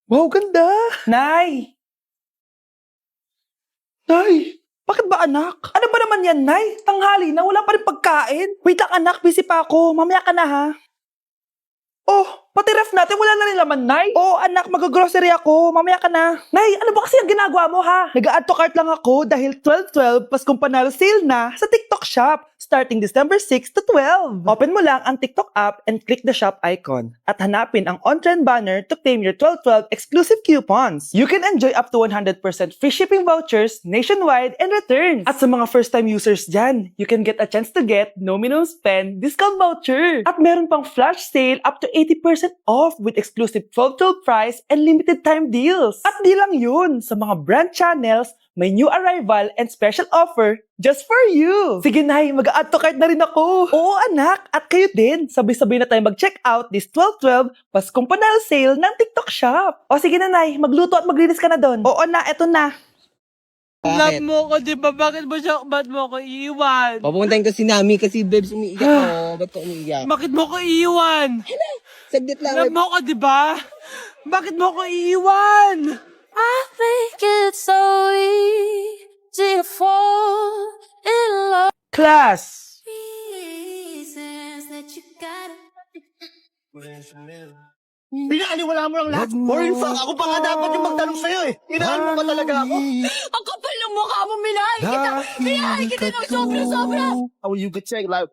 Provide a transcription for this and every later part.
Wow, ganda! Nay! Nay, bakit ba anak? Ano ba naman yan, Nay? Tanghali na, wala pa rin pagkain. Wait lang anak, busy pa ako. Mamaya ka na ha. Oh, pati ref natin wala na rin laman, Nay. Oh, anak, mag-grocery ako. Mamaya ka na. Nay, ano ba kasi ang ginagawa mo ha? Nag-add to cart lang ako dahil 12-12 Paskong Panalo sale na sa TikTok Shop starting December 6 to 12. Open mo lang ang TikTok app and click the shop icon at hanapin ang on-trend banner to claim your 12-12 exclusive coupons. You can enjoy up to 100% free shipping vouchers nationwide and returns. At sa mga first-time users dyan, you can get a chance to get no minimum spend discount voucher. At meron pang flash sale up to 80% off with exclusive 12-12 price and limited time deals. At di lang yun, sa mga brand channels, may new arrival and special offer just for you. Sige Nay, mag-add to cart na rin ako. Oo anak, at kayo din. Sabay-sabay na tayo mag-check out this 12-12 Paskong Panalo sale ng TikTok Shop. O sige na Nay, magluto at maglinis ka na doon. Oo na, eto na. Love mo ko, di ba? Ba't mo ko iiwan? Papuntahin ko si Nami kasi babes umiiyak ako. Ba't ko umiiyak? Bakit mo ko iiwan? Saglit lang. Love mo ko, di ba? Bakit mo ko iiwan? I think it's so easy to fall in love. Class! Reasons that you gotta. Pinakaliwala mo lang lahat. Or in fact, ako pa nga dapat yung magtanong sa'yo eh. Inaan mo pa talaga ako. Ang kapal ng mukha mo, Minahay kita ng sobra-sobra. How you could take like...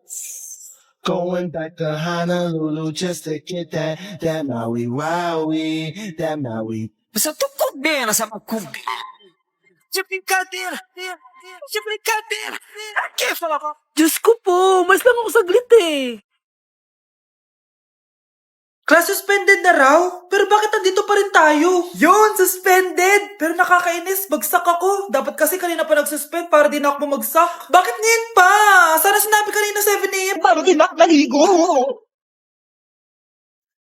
Going back to Honolulu just to get that Maui Wowie, that Maui. Basta tukod din sa magkubi. Siyempre kadir. Kefal ako. Diyos ko po, mas lang ako saglit eh. Class suspended na raw? Pero bakit nandito pa rin tayo? Yun, suspended! Pero nakakainis, bagsak ako. Dapat kasi kanina pa nag-suspend para di na ako bumagsak. Bakit ngayon pa? Sana sinabi kanina 7 a.m. Paano din naligo?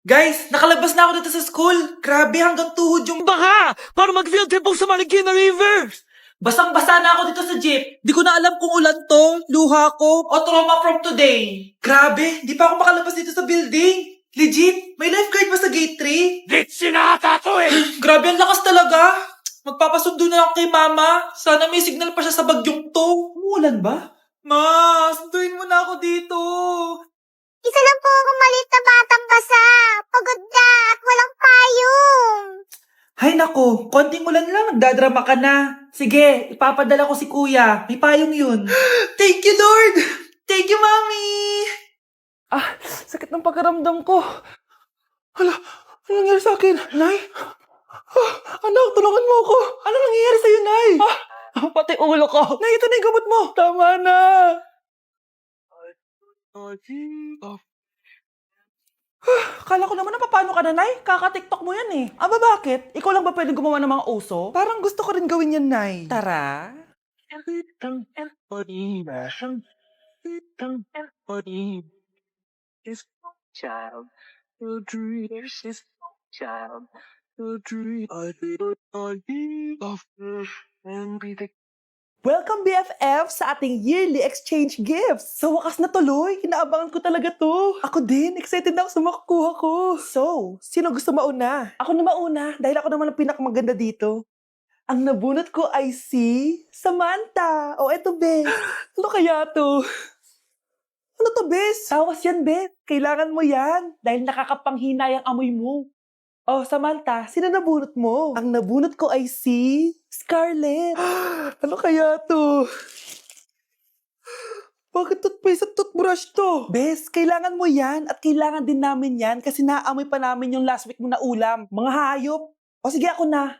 Guys, nakalabas na ako dito sa school. Grabe, hanggang tuhod yung... Baka! Para mag-field trip sa Marikina River! Basang-basa na ako dito sa jeep. Di ko na alam kung ulan to, luha ko, o trauma from today. Grabe, di pa ako makalabas dito sa building. Legit, may lifeguard ba sa gate 3? Dit sinata to eh! Grabe, ang lakas talaga. Magpapasundo na lang kay mama. Sana may signal pa siya sa bagyong to. Umuulan ba? Ma, sunduin mo na ako dito. Isa lang po akong maliit na batang basa. Pagod na at walang payong. Hay nako, konting ulan lang, nagdadrama ka na. Sige, ipapadala ko si kuya. May payong yun. Thank you, Lord! Thank you, Mommy! Ah, sakit ng pakiramdam ko. Hala, ano nangyari sa akin? Nay? Ah, anak, tulungan mo ako. Ano nangyayari sa'yo, Nay? Pati ulo ko. Nay, ito na yung gamot mo. Tama na. Kala ko naman na paano ka na, Nay? Kaka-tiktok mo yan eh. Aba bakit? Ikaw lang ba pwedeng gumawa ng mga uso? Parang gusto ko rin gawin yan, Nay. Tara. Child, the dream is child, the dream I love and be the Welcome BFF sa ating yearly exchange gifts. Sa wakas na tuloy, inaabangan ko talaga to. Ako din, excited na ako sa makukuha ko. So, sino gusto mauna? Ako na mauna dahil ako naman ang pinakamaganda dito. Ang nabunot ko ay si Samantha. O eto, Bes. Ano kaya to? Ano to, Bes? Tawas yan, Bes. Kailangan mo yan dahil nakakapanghinay ang amoy mo. Oh, Samantha, sino nabunot mo? Ang nabunot ko ay si Scarlett. Ano kaya to? Bakit toothpaste at toothbrush to? Bes, kailangan mo yan at kailangan din namin yan kasi naamoy pa namin yung last week mo na ulam. Mga hayop. O sige, ako na.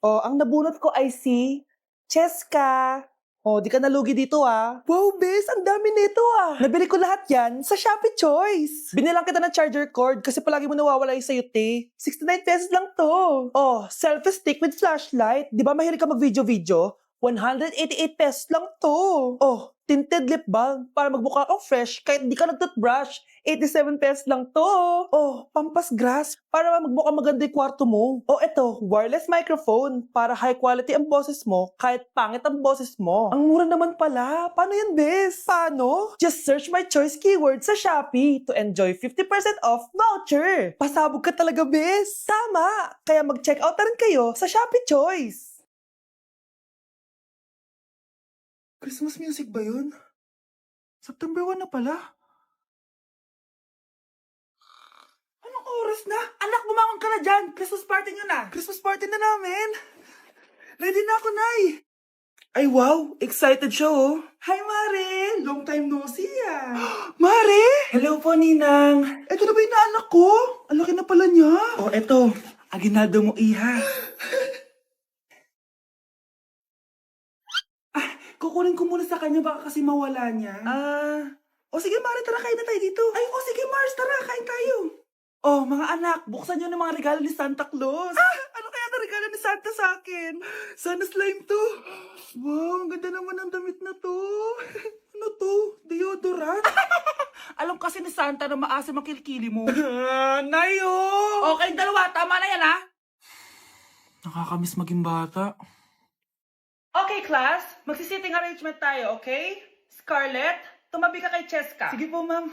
O, ang nabunot ko ay si Cheska. O, di ka nalugi dito ah. Wow, Bes, ang dami nito ah. Nabili ko lahat yan sa Shopee Choice. Binilang kita ng charger cord kasi palagi mo nawawala yung sayo, te. 69 pesos lang to. Oh, selfie stick with flashlight. Di ba mahilig ka mag-video-video? 188 pesos lang to. Oh, tinted lip balm para magmukha kang fresh kahit di ka nag-toothbrush. 87 pesos lang to. Oh, pampas grass para magmukha maganda yung kwarto mo. Oh, eto, wireless microphone para high quality ang boses mo kahit pangit ang boses mo. Ang mura naman pala. Paano yan, bes? Paano? Just search my choice keyword sa Shopee to enjoy 50% off voucher. Pasabog ka talaga, bes. Tama. Kaya mag-check out na rin kayo sa Shopee Choice. Christmas music ba yun? September 1 na pala. Anong oras na? Anak, bumangon ka na dyan. Christmas party nyo na. Christmas party na namin. Ready na ako, Nay. Ay, wow. Excited siya, oh. Hi, Mare. Long time no see, ah. Mare! Hello po, Ninang. Ito na ba yung naanak ko? Ang laki na pala niya. Oh, eto. Aginaldo mo, iha. Kukunin ko muna sa kanya, baka kasi mawala niya. O sige, Mare, tara, kain na tayo dito. Ay, o sige, Mars, tara, kain tayo. Oh, mga anak, buksan niyo ng mga regalo ni Santa Claus. Ano kaya na regalo ni Santa sa akin? Sana slime to. Wow, ang ganda naman ng damit na to. Ano to? Deodorant? Alam kasi ni Santa na maasim ang kilikili mo. Nayo! Okay, dalawa, tama na yan, ha? Nakakamiss maging bata. Okay, class. Magsisitting arrangement tayo, okay? Scarlett, tumabi ka kay Cheska. Sige po, ma'am.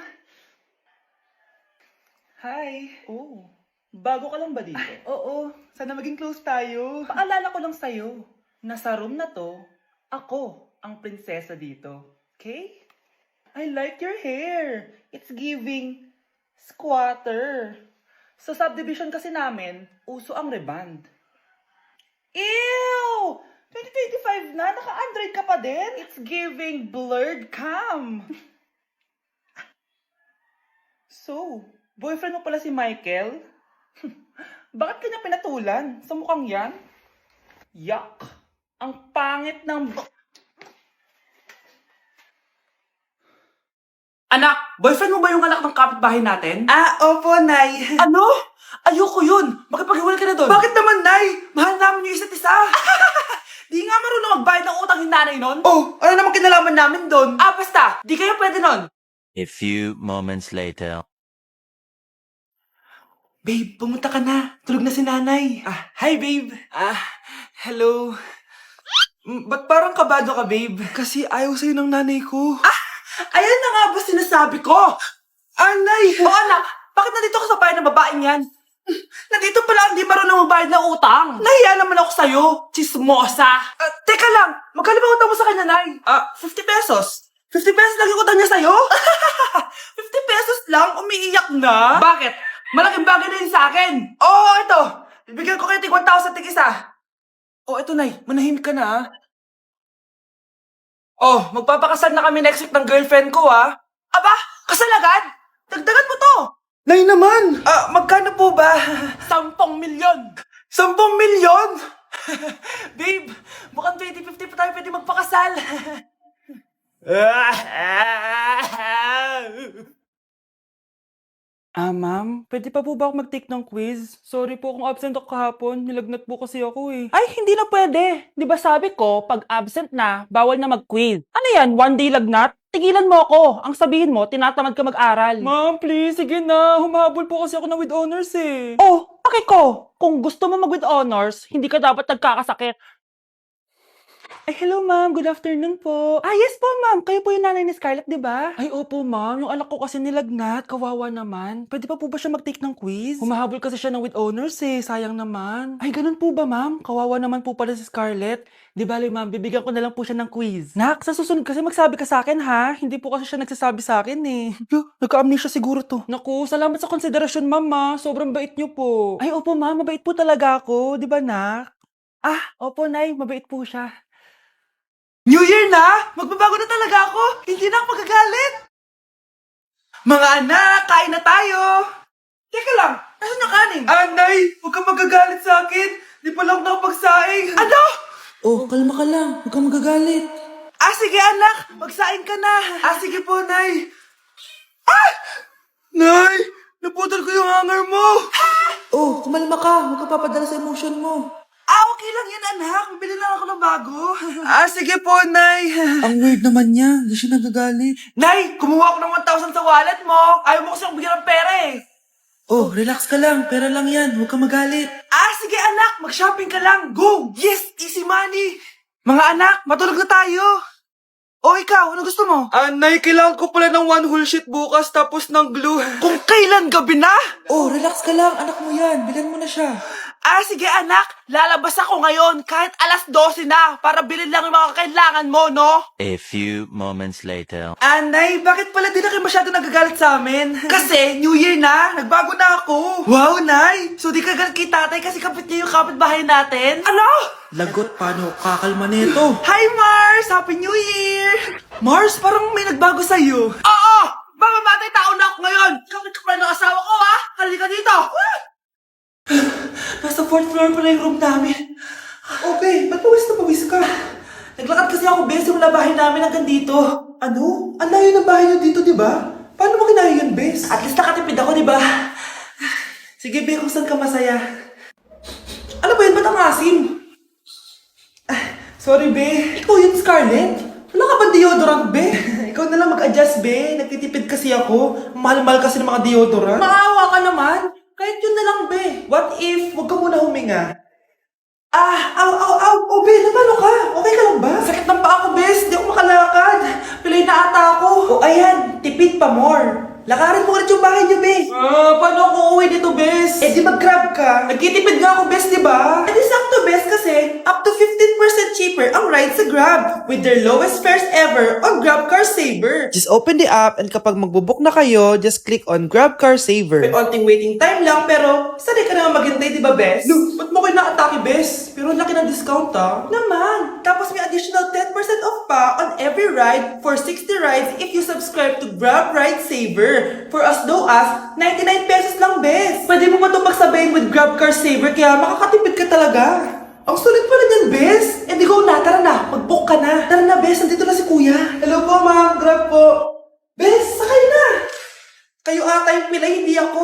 Hi. Oh, bago ka lang ba dito? Oo, sana maging close tayo. Paalala ko lang sa'yo, na sa room na to, ako ang prinsesa dito. Okay? I like your hair. It's giving squatter. Sa subdivision kasi namin, uso ang reband. Ew! 2025 na, naka-Android ka pa din? It's giving blurred cam. So, boyfriend mo pala si Michael? Bakit kanya pinatulan? Sa mukhang yan? Yuck! Ang pangit ng... Anak, boyfriend mo ba yung anak ng kapitbahay natin? Opo, Nay. Ano? Ayoko yun. Makipag-iwalay ka na doon. Bakit naman, Nay? Mahal namin yung isa't isa. Di nga marunong magbayad ng utang yung nanay nun? Oh, ano naman kinalaman namin doon? Basta. Di kayo pwede nun. A few moments later. Babe, pumunta ka na. Tulog na si nanay. Hi, babe. Hello. Ba't parang kabado ka, babe? Kasi ayaw sa'yo ng nanay ko. Ayan na nga ba sinasabi ko? Nay! O anak, bakit nandito ka sa bahay ng babaeng yan? Nandito pala ang di marunong magbayad ng utang. Nahiya naman ako sa'yo, chismosa. Teka lang, magkano ba utang mo sa kanya, Nay? 50 pesos. 50 pesos lang yung utang niya sa'yo? 50 pesos lang? Umiiyak na? Bakit? Malaking bagay na yun sa akin. Oo, ito. Bibigyan ko kayo tig 1,000 tig isa. Ito, Nay. Manahimik ka na, magpapakasal na kami next week ng girlfriend ko, Aba, kasal agad? Dagdagan mo to. Nay naman! Magkano po ba? 10 milyon! 10 milyon? Babe, mukhang 2050 pa tayo pwede magpakasal. Ma'am, pwede pa po ba ako mag-take ng quiz? Sorry po kung absent ako kahapon. Nilagnat po kasi ako eh. Ay, hindi na pwede. Di ba sabi ko, pag absent na, bawal na mag-quiz. Ano yan, one day lagnat? Tigilan mo ako. Ang sabihin mo, tinatamad ka mag-aral. Ma'am, please, sige na. Humahabol po kasi ako na with honors eh. Oh, okay ko. Kung gusto mo mag-with honors, hindi ka dapat nagkakasakit. Ay, hello ma'am. Good afternoon po. Yes po ma'am. Kayo po yung nanay ni Scarlett, di ba? Ay, opo ma'am. Yung anak ko kasi nilagnat. Kawawa naman. Pwede pa po ba siya mag-take ng quiz? Humahabol kasi siya ng with honors eh. Sayang naman. Ay, ganun po ba ma'am? Kawawa naman po pala si Scarlett. Di bali ma'am, bibigyan ko na lang po siya ng quiz. Nak, sa susunod kasi magsabi ka sa akin ha. Hindi po kasi siya nagsasabi sa akin eh. Nagka-amnesia siguro to. Naku, salamat sa konsiderasyon ma'am. Sobrang bait niyo po. Ay, opo ma'am. Mabait po talaga ako. Di ba nak? Opo nay. Mabait po siya. New Year na! Magbabago na talaga ako! Hindi na ako magagalit! Mga anak, kain na tayo! Teka lang, nasan yung kanin? Nay, huwag kang magagalit sa akin! Di pa lang nakapagsaing! Ano? Kalma ka lang. Huwag kang magagalit. Sige anak, magsaing ka na. Sige po, Nay. Nay, naputol ko yung hanger mo! Kumalma ka. Huwag ka papadala sa emotion mo. Okay lang yan, anak. Bibili lang ako ng bago. Sige po, Nay. Ang weird naman niya. Hindi siya nagagalit. Nay, kumuha ako ng 1,000 sa wallet mo. Ayaw mo kasing bigyan ng pera eh. Oh, relax ka lang. Pera lang yan. Huwag ka magalit. Sige anak, mag-shopping ka lang. Go! Yes, easy money. Mga anak, matulog na tayo. Ikaw, ano gusto mo? Nay, kailangan ko pala ng one whole sheet bukas tapos ng glue. Kung kailan gabi na? Relax ka lang. Anak mo yan. Bilan mo na siya. Sige anak, lalabas ako ngayon kahit alas 12 na para bilhin lang yung mga kailangan mo, no? A few moments later. Nay, bakit pala di na kayo masyado nagagalit sa amin? Kasi, New Year na, nagbago na ako. Wow, Nay! So di ka galit kay tatay kasi kapit niya yung kapitbahay natin? Ano? Lagot, paano kakalma nito? Hi, Mars! Happy New Year! Mars, parang may nagbago sa'yo. Oo! Mamamatay tao na ako ngayon! Kapit ka pala ng asawa ko, ha? Halika dito! Nasa 4th floor pala yung room namin. Okay, ba't pawis na pawis ka? Naglakad kasi ako, Bes, yung bahay namin hanggang dito. Ano? Ang layo ng bahay niyo dito, di ba? Paano mo kinaya yun, Bes? At least nakatipid ako, di ba? Sige, Be, kung saan ka masaya. Ano ba yun? Ba't ang asim? Sorry, Be. Ikaw yun, Scarlett. Wala ka ba deodorant, Be? Ikaw na lang mag-adjust, Be. Nagtitipid kasi ako. Mahal-mahal kasi ng mga deodorant. Maawa ka naman. Kahit yun na lang, Be. What if, wag ka muna huminga? Aw, Be, namalo ka? Okay ka lang ba? Sakit ng paa ko, Bes. Di ako makalakad. Pilay na ata ako. Ayan, tipid pa more. Lakarin mo ulit yung bahay niyo, Bes. Paano ako uuwi dito, Bes? Di mag-grab ka. Nagtitipid nga ako, Bes, di ba? Di sakto, Bes, kasi up to 15% cheaper ang ride sa Grab with their lowest fares ever on Grab Car Saver. Just open the app and kapag magbubook na kayo, just click on Grab Car Saver. May onting waiting time lang, pero sanay ka naman maghintay, di ba, Bes? No, ba't mo kayo nakatake, Bes? Pero ang laki ng discount, Naman! Tapos may additional 10% off pa on every ride for 60 rides if you subscribe to Grab Ride Saver for as low as 99 pesos lang, Bes. Pwede mo ba ito magsabayin with Grab Car Saver kaya makakatipid ka talaga. Ang sulit pala niyan, Bes. Di go na, tara na, mag-book ka na. Tara na, Bes, nandito na si Kuya. Hello po, ma'am, Grab po. Bes, sakay na. Kayo ata yung pilay, hindi ako.